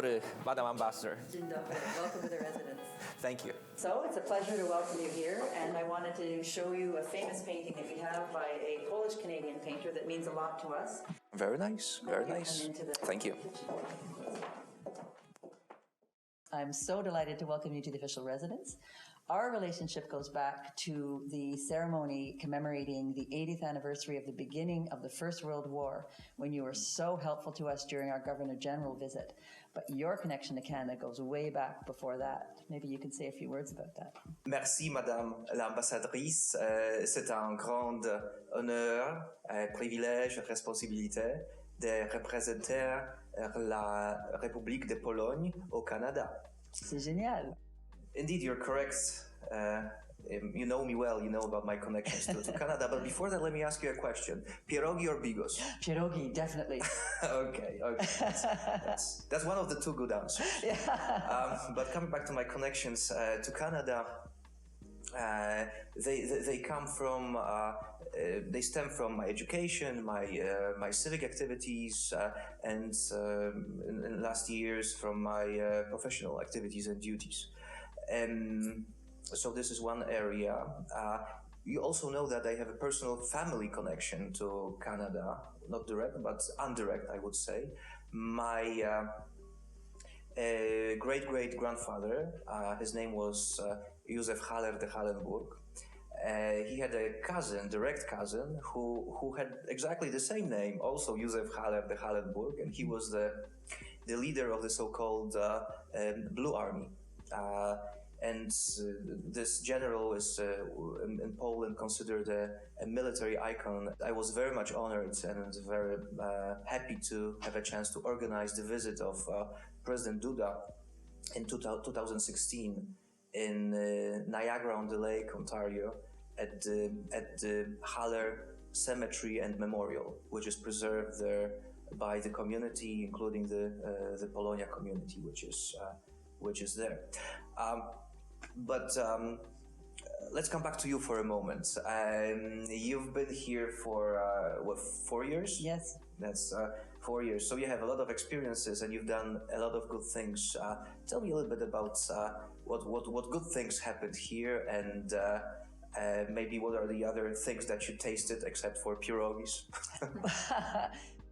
dobry, Madam Ambassador. Dzień dobry. Welcome to the residence. Thank you. So it's a pleasure to welcome you here, and I wanted to show you a famous painting that we have by a Polish-Canadian painter that means a lot to us. Very nice, very nice. Thank you. I'm so delighted to welcome you to the official residence. Our relationship goes back to the ceremony commemorating the 80th anniversary of the beginning of the First World War, when you were so helpful to us during our Governor General visit. But your connection to Canada goes way back before that. Maybe you can say a few words about that. Merci, Madame l'ambassadrice. C'est un grand honneur, privilège, responsabilité de représenter la République de Pologne au Canada. C'est génial. Indeed, you're correct. You know me well, you know about my connections to Canada. But before that, let me ask you a question. Pierogi or bigos? Pierogi, definitely. Okay. That's one of the two good answers. Yeah. But coming back to my connections to Canada, they come from they stem from my education, my civic activities, and in last years from my professional activities and duties. So this is one area. You also know that I have a personal family connection to Canada, not direct, but indirect, I would say. My great-great-grandfather, his name was Józef Haller de Hallenburg. He had a cousin, direct cousin, who had exactly the same name, also Józef Haller de Hallenburg, and he was the leader of the so-called Blue Army. And this general is in Poland considered a military icon. I was very much honored and very happy to have a chance to organize the visit of President Duda in 2016 in Niagara-on-the-Lake, Ontario, at the Haller Cemetery and Memorial, which is preserved there by the community, including the Polonia community, which is there. But let's come back to you for a moment. You've been here for 4 years? Yes. That's 4 years. So you have a lot of experiences and you've done a lot of good things. Tell me a little bit about what good things happened here, and maybe what are the other things that you tasted except for pierogis?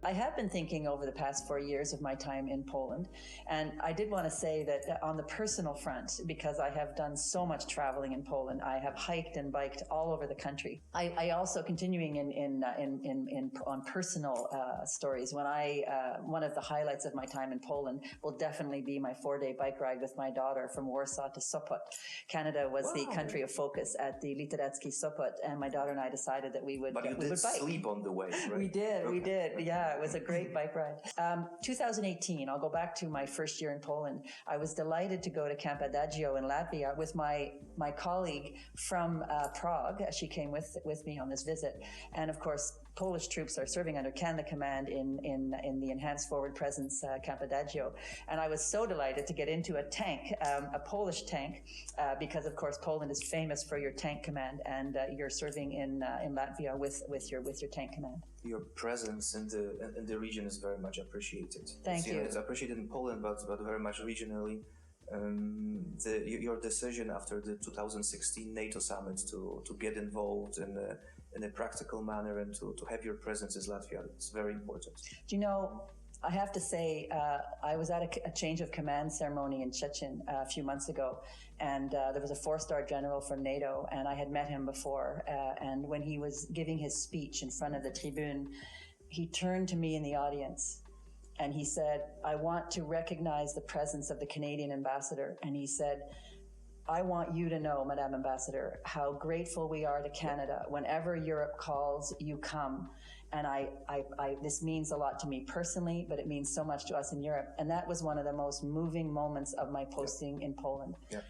I have been thinking over the past 4 years of my time in Poland, and I did want to say that on the personal front, because I have done so much traveling in Poland, I have hiked and biked all over the country. I also, continuing on personal stories, one of the highlights of my time in Poland will definitely be my 4-day bike ride with my daughter from Warsaw to Sopot. Canada was the country of focus at the Literecki Sopot, and my daughter and I decided that we would bike. But you did sleep on the way, right? We did, yeah. It was a great bike ride. 2018, I'll go back to my first year in Poland. I was delighted to go to Camp Adagio in Latvia with my colleague from Prague. She came with me on this visit. And of course, Polish troops are serving under Canada Command in the Enhanced Forward Presence Camp Adagio. And I was so delighted to get into a tank, a Polish tank, because of course Poland is famous for your tank command, and you're serving in Latvia with your tank command. Your presence in the region is very much appreciated. Thank you. It's appreciated in Poland, but very much regionally. Your decision after the 2016 NATO summit to get involved in a practical manner and to have your presence in Latvia, it's very important. Do you know, I have to say, I was at a change of command ceremony in Szczecin a few months ago, and there was a 4-star general from NATO, and I had met him before, and when he was giving his speech in front of the tribune, he turned to me in the audience, and he said, "I want to recognize the presence of the Canadian ambassador," and he said, "I want you to know, Madame Ambassador, how grateful we are to Canada. Whenever Europe calls, you come. And this means a lot to me personally, but it means so much to us in Europe." And that was one of the most moving moments of my posting in Poland. Yeah.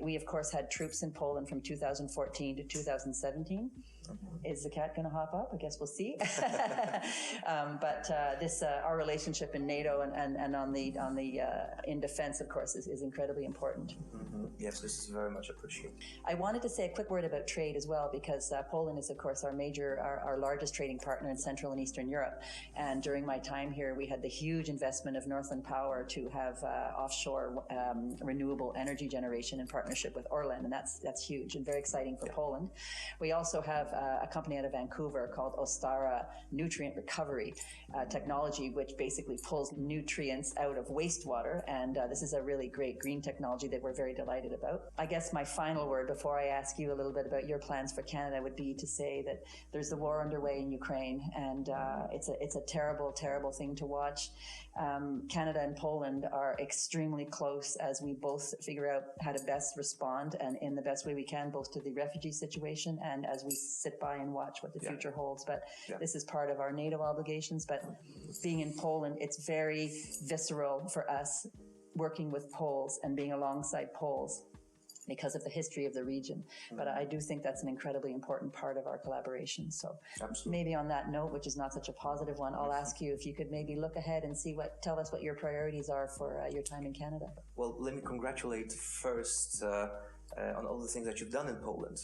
We of course had troops in Poland from 2014 to 2017. Is the cat going to hop up? I guess we'll see. But our relationship in NATO and on the in defense, of course, is incredibly important. Mm-hmm. Yes, this is very much appreciated. I wanted to say a quick word about trade as well, because Poland is, of course, our largest trading partner in Central and Eastern Europe. And during my time here, we had the huge investment of Northland Power to have offshore renewable energy generation in partnership with Orlen, and that's huge and very exciting for Poland. We also have a company out of Vancouver called Ostara Nutrient Recovery Technology, which basically pulls nutrients out of wastewater, and this is a really great green technology that we're very delighted about. I guess my final word before I ask you a little bit about your plans for Canada would be to say that there's the war underway in Ukraine, and it's a terrible, terrible thing to watch. Canada and Poland are extremely close as we both figure out how to best respond and in the best way we can, both to the refugee situation and as we sit by and watch what the future holds. But this is part of our NATO obligations. But being in Poland, it's very visceral for us working with Poles and being alongside Poles because of the history of the region. But I do think that's an incredibly important part of our collaboration. So maybe on that note, which is not such a positive one, I'll ask you if you could maybe look ahead and tell us what your priorities are for your time in Canada. Well, let me congratulate first on all the things that you've done in Poland.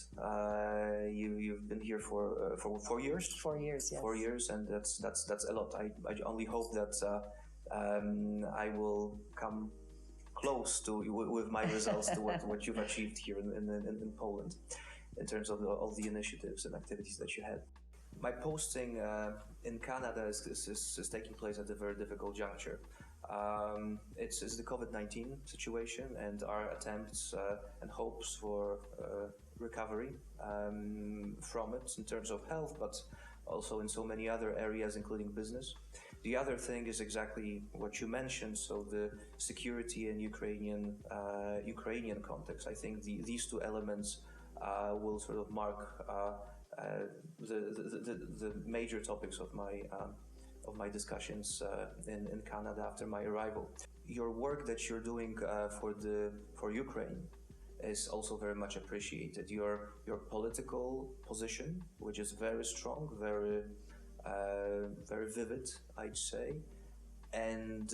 You've been here for 4 years? 4 years, yes. 4 years, and that's a lot. I only hope that I will come close to with my results to what you've achieved here in Poland in terms of all the initiatives and activities that you had. My posting in Canada is taking place at a very difficult juncture. It's the COVID-19 situation and our attempts and hopes for recovery from it in terms of health, but also in so many other areas, including business. The other thing is exactly what you mentioned, so the security and Ukrainian context. I think these two elements will sort of mark the major topics of my discussions in Canada after my arrival. Your work that you're doing for Ukraine is also very much appreciated. Your political position, which is very strong, very vivid, I'd say, and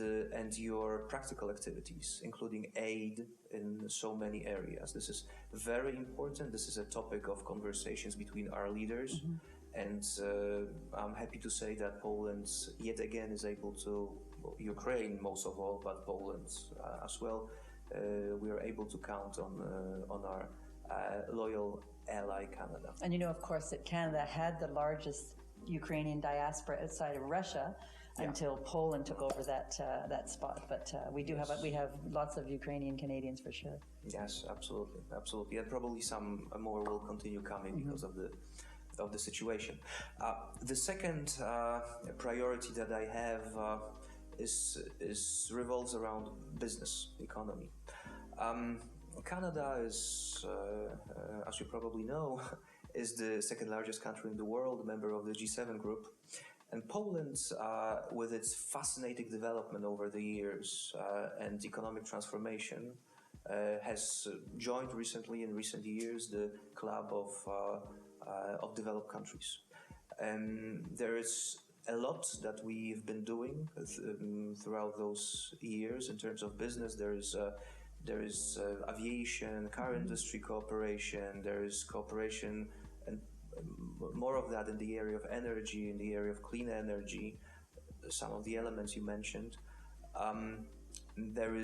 your practical activities, including aid in so many areas. This is very important. This is a topic of conversations between our leaders, and I'm happy to say that Poland yet again is able to, Ukraine most of all, but Poland as well. We are able to count on our loyal ally, Canada. And you know, of course, that Canada had the largest Ukrainian diaspora outside of Russia until Poland took over that spot. But we have lots of Ukrainian Canadians for sure. Yes, absolutely, and probably some more will continue coming because of the situation. The second priority that I have revolves around business economy. Canada is, as you probably know, is the second largest country in the world, member of the G7 group. And Poland, with its fascinating development over the years and economic transformation, has joined recently, in recent years, the club of developed countries. There is a lot that we've been doing throughout those years in terms of business. There is aviation, car industry cooperation, there is cooperation and more of that in the area of energy, in the area of clean energy, some of the elements you mentioned. There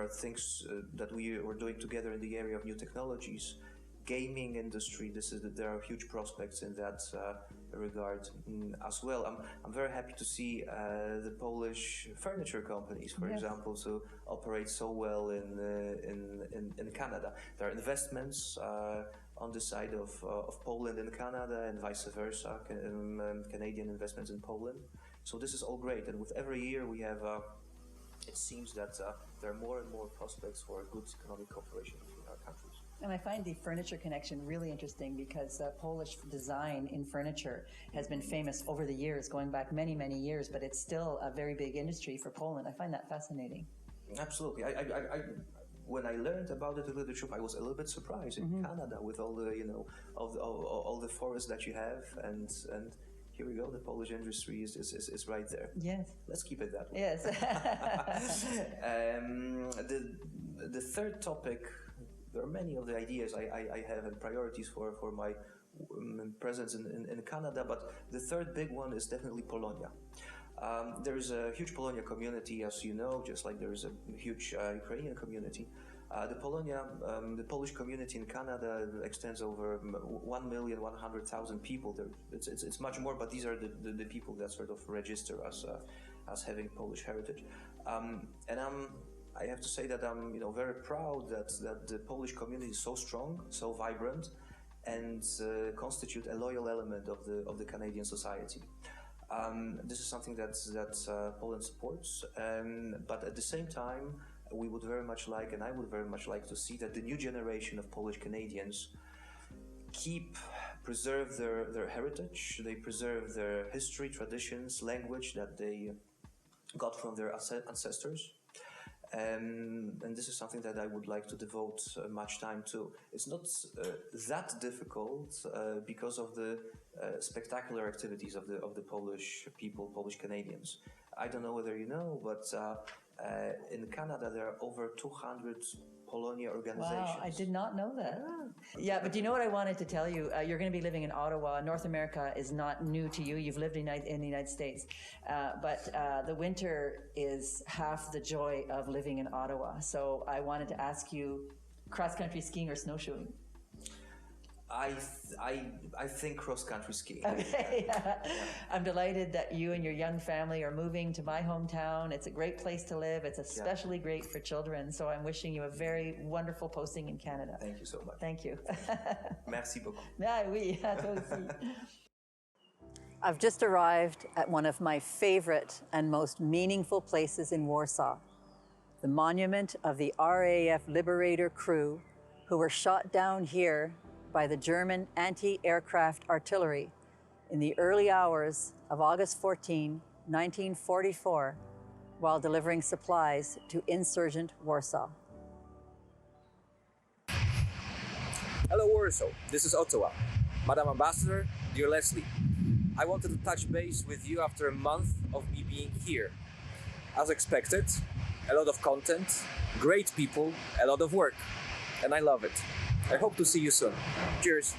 are things that we were doing together in the area of new technologies, gaming industry. There are huge prospects in that regard as well. I'm very happy to see the Polish furniture companies, for example, to operate so well in Canada. There are investments on the side of Poland in Canada and vice versa, Canadian investments in Poland. So this is all great, and with every year we have, it seems that there are more and more prospects for good economic cooperation between our countries. And I find the furniture connection really interesting because Polish design in furniture has been famous over the years, going back many, many years, but it's still a very big industry for Poland. I find that fascinating. Absolutely. When I learned about it, to tell the truth, I was a little bit surprised in Canada with all the, all the forests that you have, and here we go. The Polish industry is right there. Yes. Let's keep it that way. Yes. The third topic. There are many of the ideas I have and priorities for my presence in Canada, but the third big one is definitely Polonia. There is a huge Polonia community, as you know, just like there is a huge Ukrainian community. The Polish community in Canada extends over 1,100,000 people. It's much more, but these are the people that sort of register as having Polish heritage. And I have to say that I'm very proud that the Polish community is so strong, so vibrant, and constitute a loyal element of the Canadian society. This is something that Poland supports, but at the same time, we would very much like, and I would very much like to see that the new generation of Polish Canadians preserve their heritage, they preserve their history, traditions, language that they got from their ancestors. And this is something that I would like to devote much time to. It's not that difficult because of the spectacular activities of the Polish people, Polish Canadians. I don't know whether you know, but in Canada there are over 200 Polonia organizations. Wow, I did not know that. Yeah, but do you know what I wanted to tell you? You're going to be living in Ottawa. North America is not new to you. You've lived in the United States. But the winter is half the joy of living in Ottawa. So I wanted to ask you, cross-country skiing or snowshoeing? I think cross-country skiing. Okay. I'm delighted that you and your young family are moving to my hometown. It's a great place to live. It's especially great for children. So I'm wishing you a very wonderful posting in Canada. Thank you so much. Thank you. Merci beaucoup. Ah, oui, à toi aussi. I've just arrived at one of my favorite and most meaningful places in Warsaw, the monument of the RAF Liberator crew who were shot down here by the German anti-aircraft artillery in the early hours of August 14, 1944, while delivering supplies to insurgent Warsaw. Hello, Warsaw. This is Ottawa. Madam Ambassador, dear Leslie, I wanted to touch base with you after a month of me being here. As expected, a lot of content, great people, a lot of work, and I love it. I hope to see you soon. Cheers.